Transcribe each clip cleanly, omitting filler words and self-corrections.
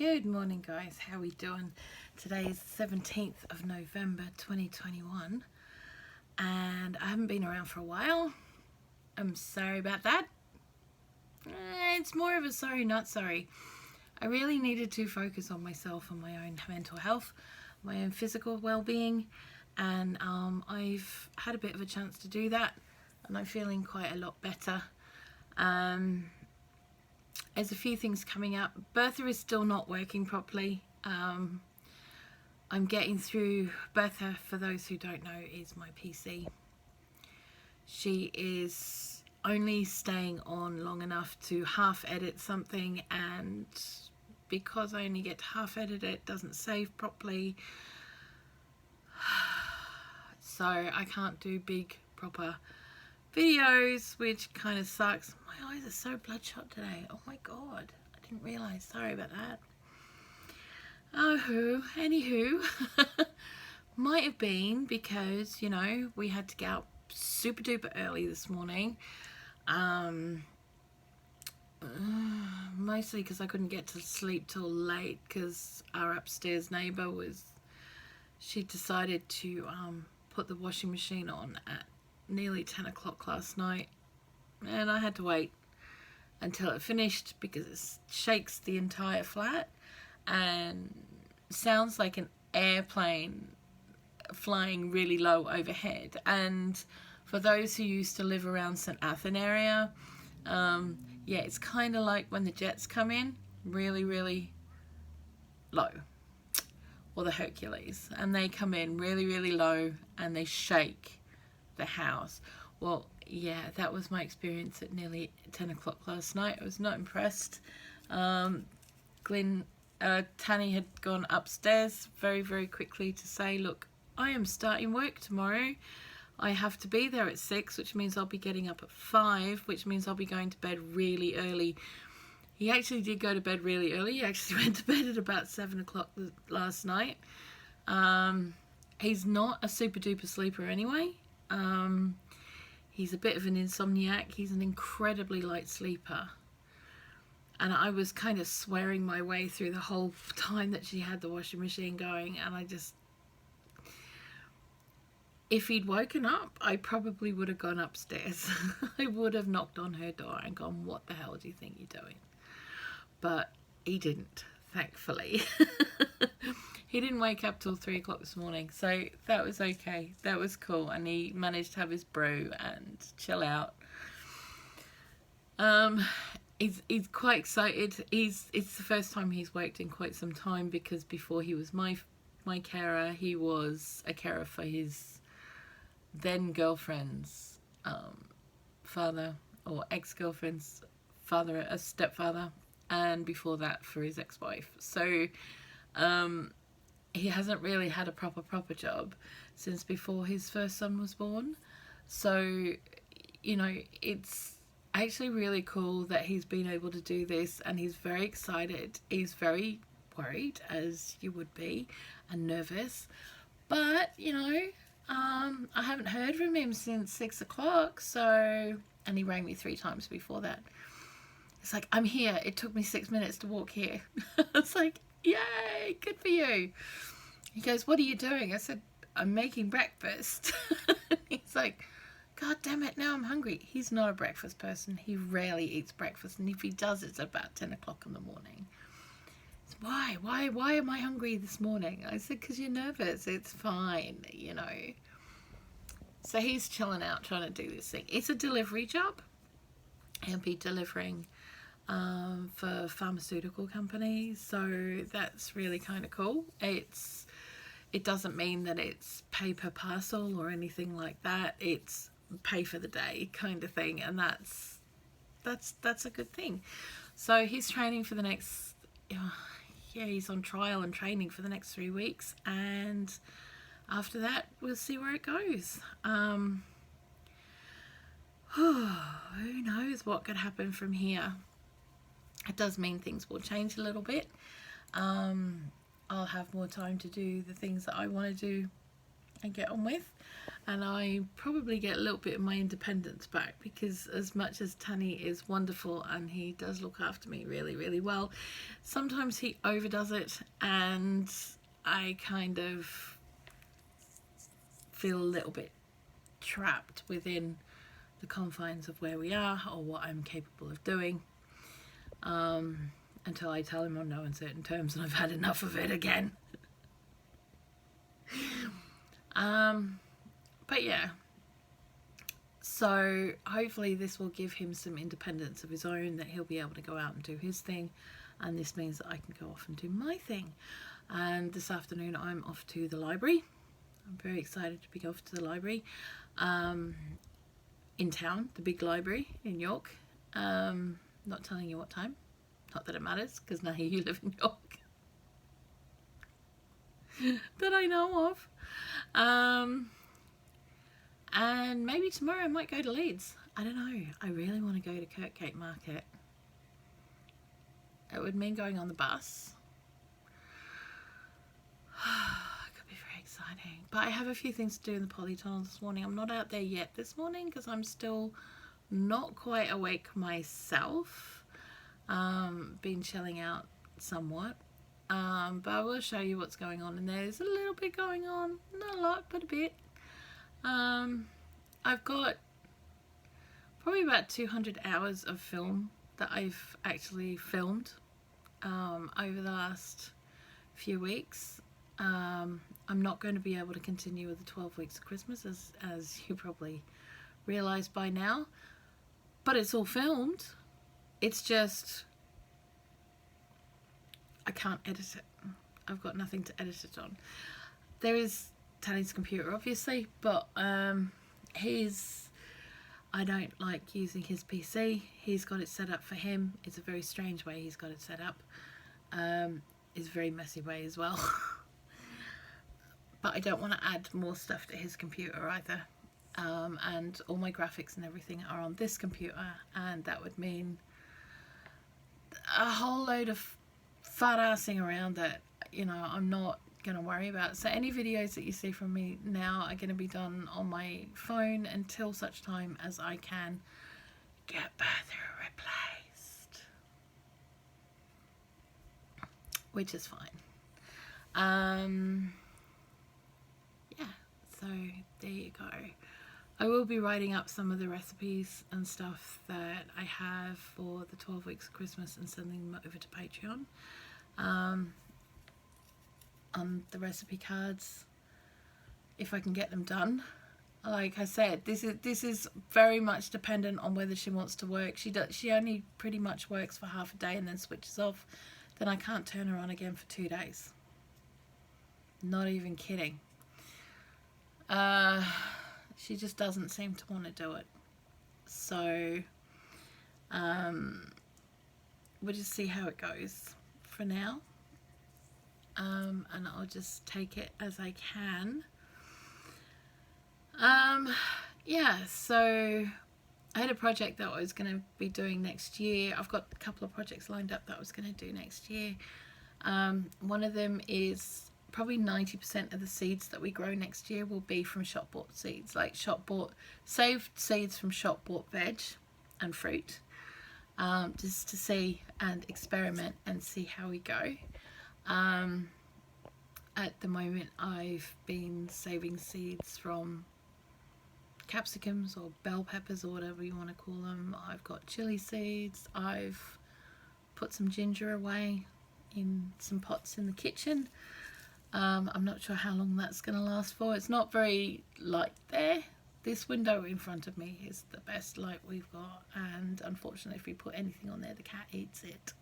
Good morning, guys. How are we doing? Today is the 17th of November 2021 and I haven't been around for a while. I'm sorry about that. It's more of a sorry not sorry. I really needed to focus on myself and my own mental health, my own physical well-being, and I've had a bit of a chance to do that and I'm feeling quite a lot better. There's a few things coming up. Bertha is still not working properly. I'm getting through. Bertha, for those who don't know, is my PC. She is only staying on long enough to half edit something, and because I only get to half edit it, doesn't save properly. So I can't do big proper videos, which kind of sucks. My eyes are so bloodshot today. Oh my god, I didn't realise. Sorry about that. Anywho, might have been because, you know, we had to get up super duper early this morning. Mostly because I couldn't get to sleep till late because our upstairs neighbour she decided to put the washing machine on at nearly 10 o'clock last night, and I had to wait until it finished because it shakes the entire flat and sounds like an airplane flying really low overhead. And for those who used to live around St. Athan area, yeah, it's kind of like when the jets come in really, really low, or the Hercules, and they come in really, really low and they shake the house. Well, yeah, that was my experience at nearly 10 o'clock last night. I was not impressed. Tanny had gone upstairs very, very quickly to say, look, I am starting work tomorrow. I have to be there at 6, which means I'll be getting up at 5, which means I'll be going to bed really early. He actually did go to bed really early. He actually went to bed at about 7 o'clock last night. He's not a super duper sleeper anyway. He's a bit of an insomniac. He's an incredibly light sleeper. And I was kind of swearing my way through the whole time that she had the washing machine going, and if he'd woken up, I probably would have gone upstairs. I would have knocked on her door and gone, what the hell do you think you're doing? But he didn't, thankfully. He didn't wake up till 3 o'clock this morning, so that was okay. That was cool, and he managed to have his brew and chill out. He's quite excited. It's the first time he's worked in quite some time, because before he was my carer, he was a carer for his then girlfriend's father, or ex-girlfriend's father, a stepfather, and before that for his ex-wife. So he hasn't really had a proper job since before his first son was born. So, you know, it's actually really cool that he's been able to do this, and he's very excited. He's very worried, as you would be, and nervous. But, you know, I haven't heard from him since 6 o'clock, so, and he rang me 3 times before that. It's like, I'm here. It took me 6 minutes to walk here. It's like, yay, good for you. He goes, what are you doing? I said, I'm making breakfast. He's like, God damn it, now I'm hungry. He's not a breakfast person. He rarely eats breakfast, and if he does, it's about 10 o'clock in the morning. It's, why am I hungry this morning? I said, because you're nervous. It's fine, you know. So he's chilling out trying to do this thing. It's a delivery job. He'll be delivering for pharmaceutical companies, so that's really kind of cool. It doesn't mean that it's pay per parcel or anything like that. It's pay for the day kind of thing, and that's a good thing. So he's training for the next he's on trial and training for the next 3 weeks, and after that we'll see where it goes. Who knows what could happen from here. It does mean things will change a little bit. I'll have more time to do the things that I want to do and get on with, and I probably get a little bit of my independence back, because as much as Tanny is wonderful and he does look after me really, really well, sometimes he overdoes it and I kind of feel a little bit trapped within the confines of where we are or what I'm capable of doing, until I tell him on no uncertain terms and I've had enough of it again. But yeah, so hopefully this will give him some independence of his own, that he'll be able to go out and do his thing, and this means that I can go off and do my thing. And this afternoon I'm off to the library. I'm very excited to be off to the library, in town, the big library in York. Not telling you what time, not that it matters, because now you live in York that I know of. And maybe tomorrow I might go to Leeds. I don't know. I really want to go to Kirkgate Market. It would mean going on the bus. It could be very exciting. But I have a few things to do in the polytunnel this morning. I'm not out there yet this morning because I'm still not quite awake myself. Been chilling out somewhat. But I will show you what's going on in there. There's a little bit going on. Not a lot, but a bit. I've got probably about 200 hours of film that I've actually filmed over the last few weeks. I'm not going to be able to continue with the 12 weeks of Christmas, as you probably realised by now, but it's all filmed. It's just I can't edit it. I've got nothing to edit it on. There is Tanny's computer, obviously, but I don't like using his PC. He's got it set up for him. It's a very strange way he's got it set up. It's a very messy way as well. But I don't want to add more stuff to his computer either. And all my graphics and everything are on this computer, and that would mean a whole load of fat assing around that, you know, I'm not going to worry about. So any videos that you see from me now are going to be done on my phone until such time as I can get Bertha replaced, which is fine. Yeah, so there you go. I will be writing up some of the recipes and stuff that I have for the 12 weeks of Christmas and sending them over to Patreon. On the recipe cards, if I can get them done. Like I said, this is very much dependent on whether she wants to work. She only pretty much works for half a day and then switches off. Then I can't turn her on again for 2 days. Not even kidding. She just doesn't seem to want to do it. So we'll just see how it goes for now. And I'll just take it as I can. Yeah, so I had a project that I was going to be doing next year. I've got a couple of projects lined up that I was going to do next year. One of them is probably 90% of the seeds that we grow next year will be from shop bought seeds, like saved seeds from shop bought veg and fruit, just to see and experiment and see how we go. At the moment I've been saving seeds from capsicums or bell peppers or whatever you want to call them. I've got chili seeds. I've put some ginger away in some pots in the kitchen. I'm not sure how long that's going to last for. It's not very light there. This window in front of me is the best light we've got, and unfortunately if we put anything on there the cat eats it.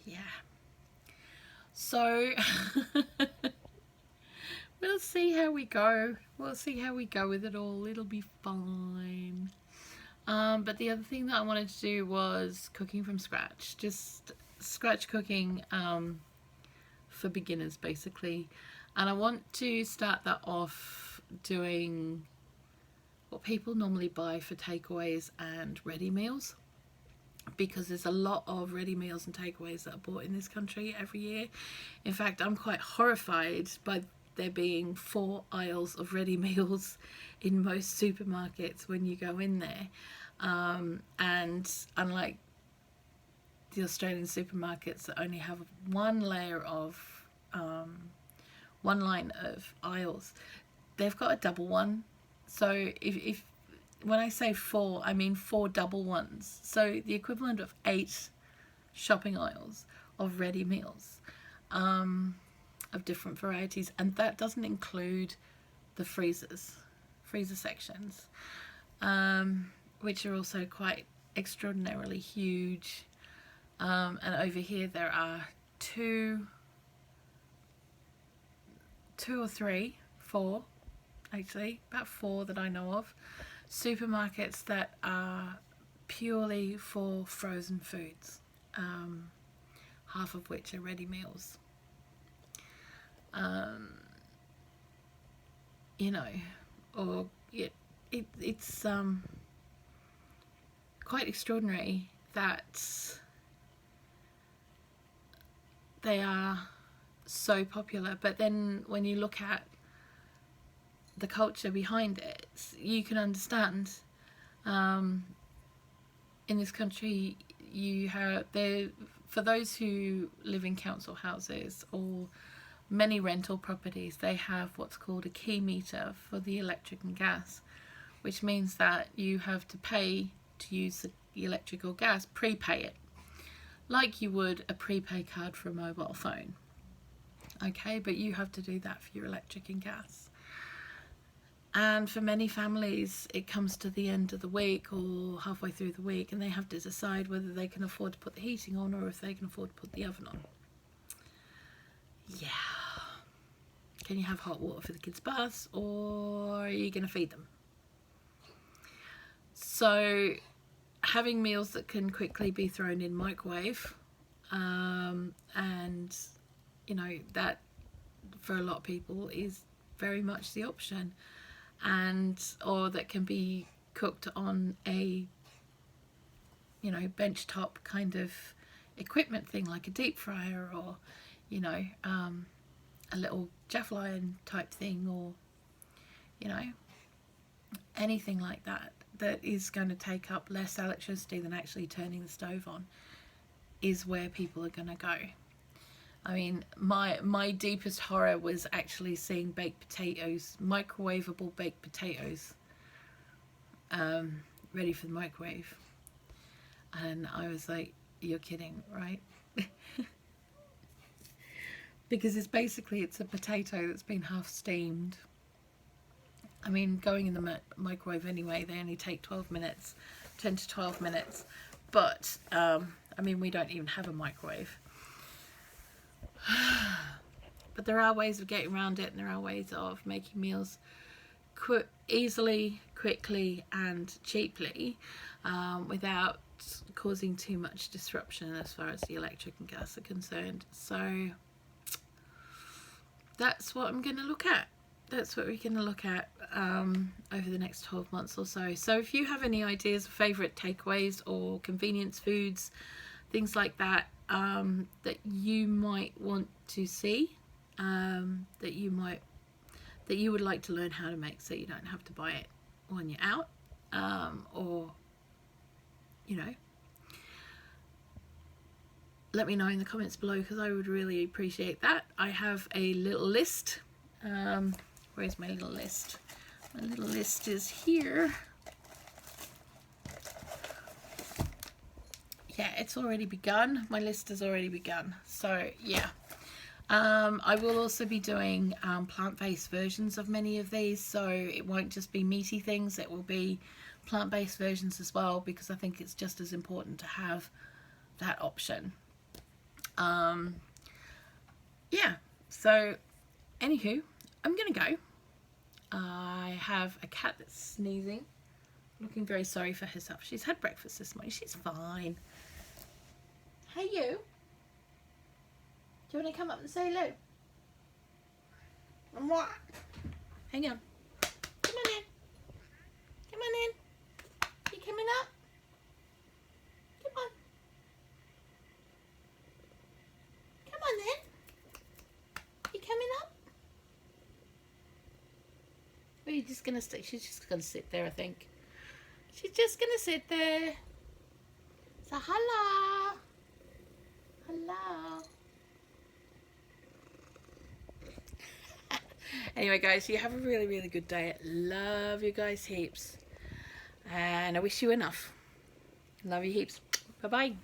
Yeah, so we'll see how we go. We'll see how we go with it all. It'll be fine. But the other thing that I wanted to do was cooking from scratch, just scratch cooking for beginners basically. And I want to start that off doing what people normally buy for takeaways and ready meals. because there's a lot of ready meals and takeaways that are bought in this country every year. In fact, I'm quite horrified by there being 4 aisles of ready meals in most supermarkets when you go in there. And unlike the Australian supermarkets that only have one line of aisles, they've got a double one. So if when I say 4, I mean 4 double ones. So the equivalent of 8 shopping aisles of ready meals, of different varieties. And that doesn't include the freezer sections, which are also quite extraordinarily huge. And over here there are 2 or 3, 4, actually, about 4 that I know of, supermarkets that are purely for frozen foods, half of which are ready meals. You know, or it's quite extraordinary that they are so popular. But then when you look at the culture behind it, you can understand. In this country, you have for those who live in council houses or many rental properties, they have what's called a key meter for the electric and gas, which means that you have to pay to use the electric or gas, prepay it, like you would a prepaid card for a mobile phone. Okay, but you have to do that for your electric and gas. And for many families, it comes to the end of the week or halfway through the week, and they have to decide whether they can afford to put the heating on or if they can afford to put the oven on. Yeah. Can you have hot water for the kids' baths, or are you going to feed them? So having meals that can quickly be thrown in microwave, and you know, that for a lot of people is very much the option, or that can be cooked on a, you know, benchtop kind of equipment thing like a deep fryer, or, you know, a little Jaffle iron type thing, or, you know, anything like that that is going to take up less electricity than actually turning the stove on, is where people are going to go. I mean, my deepest horror was actually seeing baked potatoes, microwavable baked potatoes, ready for the microwave. And I was like, you're kidding, right? Because it's a potato that's been half steamed. I mean, going in the microwave anyway, they only take 12 minutes, 10 to 12 minutes. But, I mean, we don't even have a microwave. But there are ways of getting around it, and there are ways of making meals easily, quickly and cheaply, without causing too much disruption as far as the electric and gas are concerned. So that's what I'm going to look at. That's what we're going to look at over the next 12 months or so. So if you have any ideas of favourite takeaways or convenience foods, things like that, that you might want to see, that you would like to learn how to make, so you don't have to buy it when you're out, or, you know, let me know in the comments below, because I would really appreciate that. I have a little list. Where's my little list? My little list is here. Yeah, it's already begun. My list has already begun. So yeah, I will also be doing plant-based versions of many of these, so it won't just be meaty things, it will be plant-based versions as well, because I think it's just as important to have that option. Yeah, so anywho, I'm gonna go. I have a cat that's sneezing, looking very sorry for herself. She's had breakfast this morning, she's fine. Hey you, do you want to come up and say hello? What? Hang on. Come on in. Come on in. You coming up? Come on. she's just gonna stay. She's just gonna sit there, I think. She's just gonna sit there. So hello. Hello. Anyway, guys, you have a really, really good day. Love you guys heaps. And I wish you enough. Love you heaps. Bye-bye.